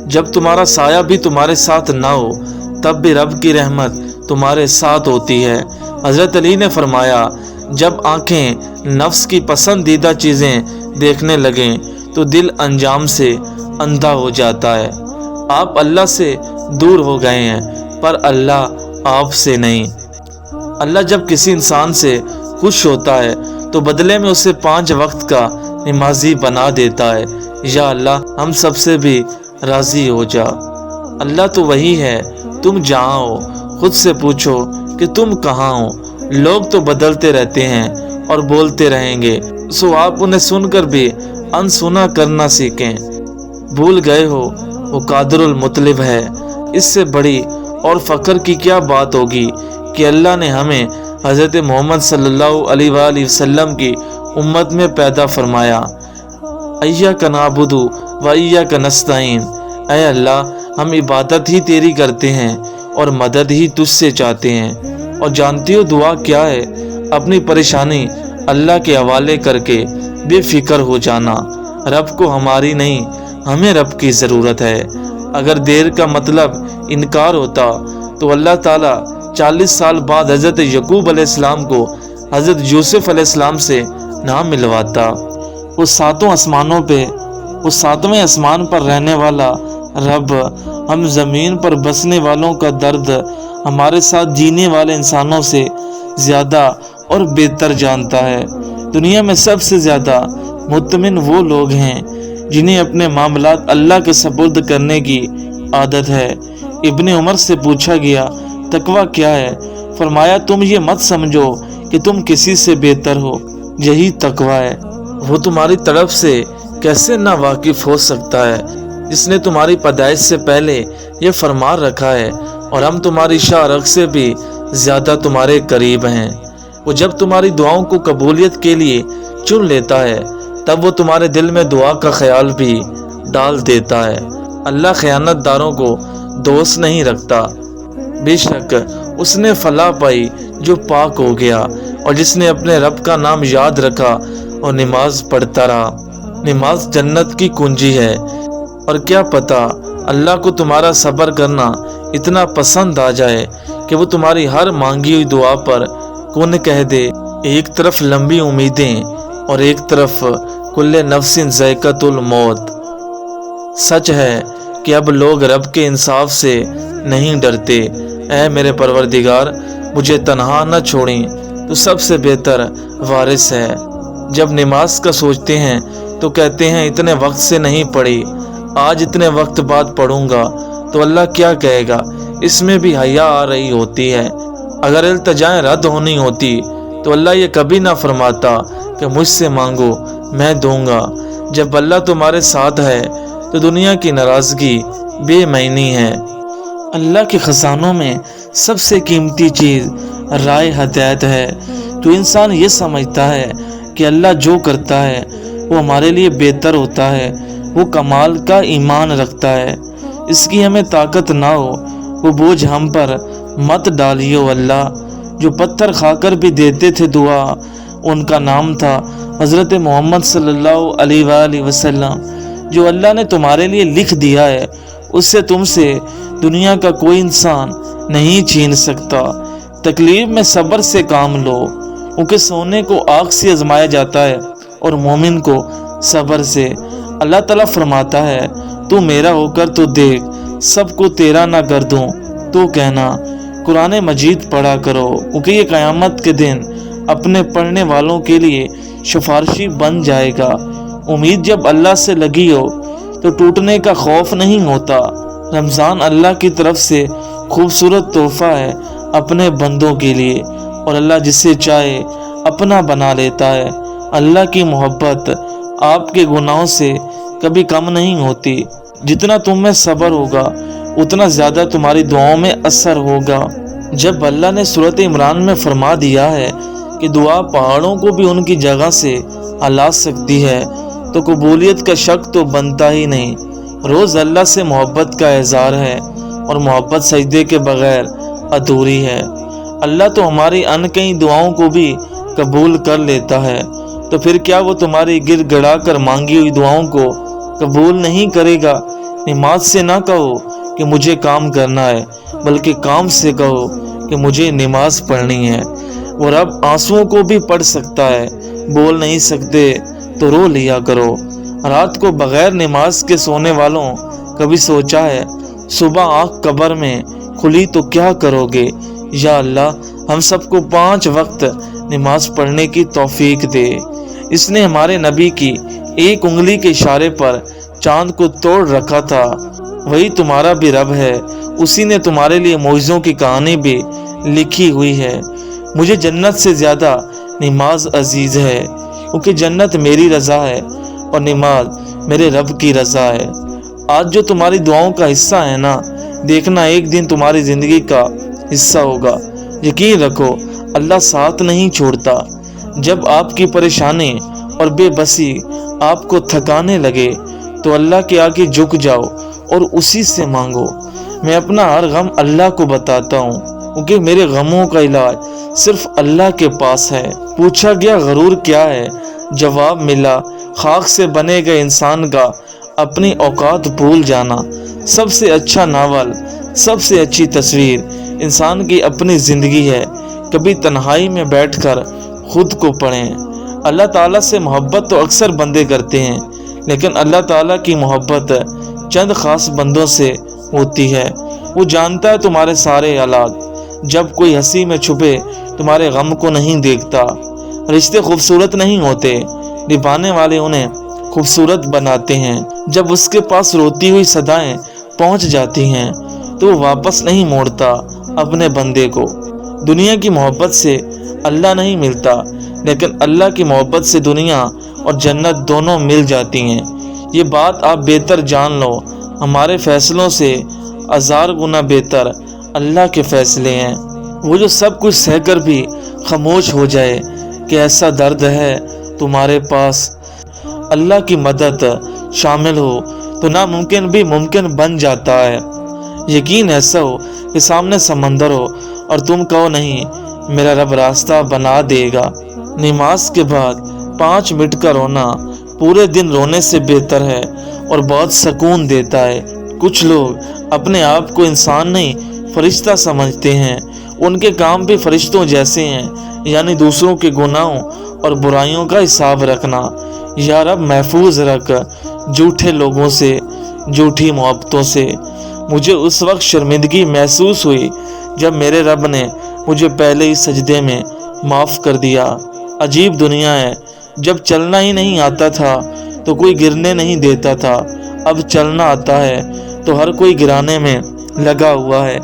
جب تمہارا سایہ بھی تمہارے ساتھ نہ ہو تب بھی رب کی رحمت تمہارے ساتھ ہوتی ہے۔ حضرت علی نے فرمایا، جب آنکھیں نفس کی پسندیدہ چیزیں دیکھنے لگیں تو دل انجام سے اندھا ہو جاتا ہے۔ آپ اللہ سے دور ہو گئے ہیں پر اللہ آپ سے نہیں۔ اللہ جب کسی انسان سے خوش ہوتا ہے تو بدلے میں اسے 5 وقت کا نمازی بنا دیتا ہے۔ یا اللہ ہم سب سے بھی راضی ہو جا۔ اللہ تو وہی ہے، تم جہاں ہو خود سے پوچھو کہ تم کہاں ہو۔ لوگ تو بدلتے رہتے ہیں اور بولتے رہیں گے، سو آپ انہیں سن کر بھی انسنا کرنا سیکھیں۔ بھول گئے ہو وہ قادر المطلب ہے، اس سے بڑی اور فخر کی کیا بات ہوگی کہ اللہ نے ہمیں حضرت محمد صلی اللہ علیہ وآلہ وسلم کی امت میں پیدا فرمایا۔ ایاک نعبد و ایاک نستعین، اے اللہ ہم عبادت ہی تیری کرتے ہیں اور مدد ہی تجھ سے چاہتے ہیں۔ اور جانتی ہو دعا کیا ہے؟ اپنی پریشانی اللہ کے حوالے کر کے بے فکر ہو جانا۔ رب کو ہماری نہیں، ہمیں رب کی ضرورت ہے۔ اگر دیر کا مطلب انکار ہوتا تو اللہ تعالیٰ 40 سال بعد حضرت یعقوب علیہ السلام کو حضرت یوسف علیہ السلام سے نہ ملواتا۔ وہ 7 آسمانوں پہ، وہ 7ویں آسمان پر رہنے والا رب ہم زمین پر بسنے والوں کا درد ہمارے ساتھ جینے والے انسانوں سے زیادہ اور بہتر جانتا ہے۔ دنیا میں سب سے زیادہ مطمئن وہ لوگ ہیں جنہیں اپنے معاملات اللہ کے سپرد کرنے کی عادت ہے۔ ابن عمر سے پوچھا گیا تقویٰ کیا ہے؟ فرمایا تم یہ مت سمجھو کہ تم کسی سے بہتر ہو، یہی تقویٰ ہے۔ وہ تمہاری طرف سے کیسے نا واقف ہو سکتا ہے جس نے تمہاری پیدائش سے پہلے یہ فرمان رکھا ہے اور ہم تمہاری شاہ رگ سے بھی زیادہ تمہارے قریب ہیں۔ وہ جب تمہاری دعاؤں کو قبولیت کے لیے چن لیتا ہے تب وہ تمہارے دل میں دعا کا خیال بھی ڈال دیتا ہے۔ اللہ خیانت داروں کو دوست نہیں رکھتا۔ بے شک اس نے فلاح پائی جو پاک ہو گیا اور جس نے اپنے رب کا نام یاد رکھا اور نماز پڑھتا رہا۔ نماز جنت کی کنجی ہے، اور کیا پتہ اللہ کو تمہارا صبر کرنا اتنا پسند آ جائے کہ وہ تمہاری ہر مانگی ہوئی دعا پر کن کہہ دے۔ ایک طرف لمبی امیدیں اور ایک طرف کل نفس ذائقۃ الموت۔ سچ ہے کہ اب لوگ رب کے انصاف سے نہیں ڈرتے۔ اے میرے پروردگار مجھے تنہا نہ چھوڑیں، تو سب سے بہتر وارث ہے۔ جب نماز کا سوچتے ہیں تو کہتے ہیں اتنے وقت سے نہیں پڑھی، آج اتنے وقت بعد پڑھوں گا تو اللہ کیا کہے گا۔ اس میں بھی حیا آ رہی ہوتی ہے۔ اگر التجائیں رد ہونی ہوتی تو اللہ یہ کبھی نہ فرماتا کہ مجھ سے مانگو میں دوں گا۔ جب اللہ تمہارے ساتھ ہے تو دنیا کی ناراضگی بے معنی ہے۔ اللہ کے خزانوں میں سب سے قیمتی چیز رائے ہدایت ہے۔ تو انسان یہ سمجھتا ہے کہ اللہ جو کرتا ہے وہ ہمارے لیے بہتر ہوتا ہے، وہ کمال کا ایمان رکھتا ہے۔ اس کی ہمیں طاقت نہ ہو وہ بوجھ ہم پر مت ڈالیو اللہ۔ جو پتھر کھا کر بھی دیتے تھے دعا، ان کا نام تھا حضرت محمد صلی اللہ علیہ وآلہ وسلم۔ جو اللہ نے تمہارے لیے لکھ دیا ہے اس سے تم سے دنیا کا کوئی انسان نہیں چھین سکتا۔ تکلیف میں صبر سے کام لو، کیونکہ سونے کو آگ سے آزمایا جاتا ہے اور مومن کو صبر سے۔ اللہ تعالیٰ فرماتا ہے تو میرا ہو کر تو دیکھ، سب کو تیرا نہ کر دوں تو کہنا۔ قرآن مجید پڑھا کرو، کیونکہ یہ قیامت کے دن اپنے پڑھنے والوں کے لیے سفارشی بن جائے گا۔ امید جب اللہ سے لگی ہو تو ٹوٹنے کا خوف نہیں ہوتا۔ رمضان اللہ کی طرف سے خوبصورت تحفہ ہے اپنے بندوں کے لیے، اور اللہ جسے چاہے اپنا بنا لیتا ہے۔ اللہ کی محبت آپ کے گناہوں سے کبھی کم نہیں ہوتی۔ جتنا تم میں صبر ہوگا اتنا زیادہ تمہاری دعاؤں میں اثر ہوگا۔ جب اللہ نے سورۃ عمران میں فرما دیا ہے کہ دعا پہاڑوں کو بھی ان کی جگہ سے ہلا سکتی ہے تو قبولیت کا شک تو بنتا ہی نہیں۔ روز اللہ سے محبت کا اظہار ہے، اور محبت سجدے کے بغیر ادھوری ہے۔ اللہ تو ہماری انکئی دعاؤں کو بھی قبول کر لیتا ہے، تو پھر کیا وہ تمہاری گر گڑا کر مانگی ہوئی دعاؤں کو قبول نہیں کرے گا؟ نماز سے نہ کہو کہ مجھے کام کرنا ہے، بلکہ کام سے کہو کہ مجھے نماز پڑھنی ہے۔ وہ رب آنسوؤں کو بھی پڑھ سکتا ہے، بول نہیں سکتے تو رو لیا کرو۔ رات کو بغیر نماز کے سونے والوں کبھی سوچا ہے صبح آنکھ قبر میں کھلی تو کیا کرو گے؟ یا اللہ ہم سب کو 5 وقت نماز پڑھنے کی توفیق دے۔ اس نے ہمارے نبی کی ایک انگلی کے اشارے پر چاند کو توڑ رکھا تھا۔ وہی تمہارا بھی رب ہے، اسی نے تمہارے لیے معجزوں کی کہانی بھی لکھی ہوئی ہے۔ مجھے جنت سے زیادہ نماز عزیز ہے، کیونکہ جنت میری رضا ہے اور نماز میرے رب کی رضا ہے۔ آج جو تمہاری دعاؤں کا حصہ ہے نا، دیکھنا ایک دن تمہاری زندگی کا حصہ ہوگا۔ یقین رکھو اللہ ساتھ نہیں چھوڑتا۔ جب آپ کی پریشانی اور بے بسی آپ کو تھکانے لگے تو اللہ کے آگے جھک جاؤ اور اسی سے مانگو۔ میں اپنا ہر غم اللہ کو بتاتا ہوں، کیونکہ میرے غموں کا علاج صرف اللہ کے پاس ہے۔ پوچھا گیا غرور کیا ہے؟ جواب ملا خاک سے بنے گئے انسان کا اپنی اوقات بھول جانا۔ سب سے اچھا ناول، سب سے اچھی تصویر انسان کی اپنی زندگی ہے۔ کبھی تنہائی میں بیٹھ کر خود کو پڑھیں۔ اللہ تعالیٰ سے محبت تو اکثر بندے کرتے ہیں، لیکن اللہ تعالیٰ کی محبت چند خاص بندوں سے ہوتی ہے۔ وہ جانتا ہے تمہارے سارے حالات۔ جب کوئی ہنسی میں چھپے تمہارے غم کو نہیں دیکھتا۔ رشتے خوبصورت نہیں ہوتے، نبھانے والے انہیں خوبصورت بناتے ہیں۔ جب اس کے پاس روتی ہوئی صدائیں پہنچ جاتی ہیں تو وہ واپس نہیں موڑتا اپنے بندے کو۔ دنیا کی محبت سے اللہ نہیں ملتا، لیکن اللہ کی محبت سے دنیا اور جنت دونوں مل جاتی ہیں۔ یہ بات آپ بہتر جان لو، ہمارے فیصلوں سے 1000 گنا بہتر اللہ کے فیصلے ہیں۔ وہ جو سب کچھ سہ کر بھی خاموش ہو جائے کہ ایسا درد ہے تمہارے پاس۔ اللہ کی مدد شامل ہو تو ناممکن بھی ممکن بن جاتا ہے۔ یقین ایسا ہو کہ سامنے سمندر ہو اور تم کہو نہیں، میرا رب راستہ بنا دے گا۔ نماز کے بعد 5 منٹ کا رونا پورے دن رونے سے بہتر ہے اور بہت سکون دیتا ہے۔ کچھ لوگ اپنے آپ کو انسان نہیں فرشتہ سمجھتے ہیں۔ ان کے کام بھی فرشتوں جیسے ہیں، یعنی دوسروں کے گناہوں اور برائیوں کا حساب رکھنا۔ یا رب محفوظ رکھ جھوٹے لوگوں سے، جھوٹی محبتوں سے۔ مجھے اس وقت شرمندگی محسوس ہوئی جب میرے رب نے مجھے پہلے ہی سجدے میں معاف کر دیا۔ عجیب دنیا ہے، جب چلنا ہی نہیں آتا تھا تو کوئی گرنے نہیں دیتا تھا، اب چلنا آتا ہے تو ہر کوئی گرانے میں لگا ہوا ہے۔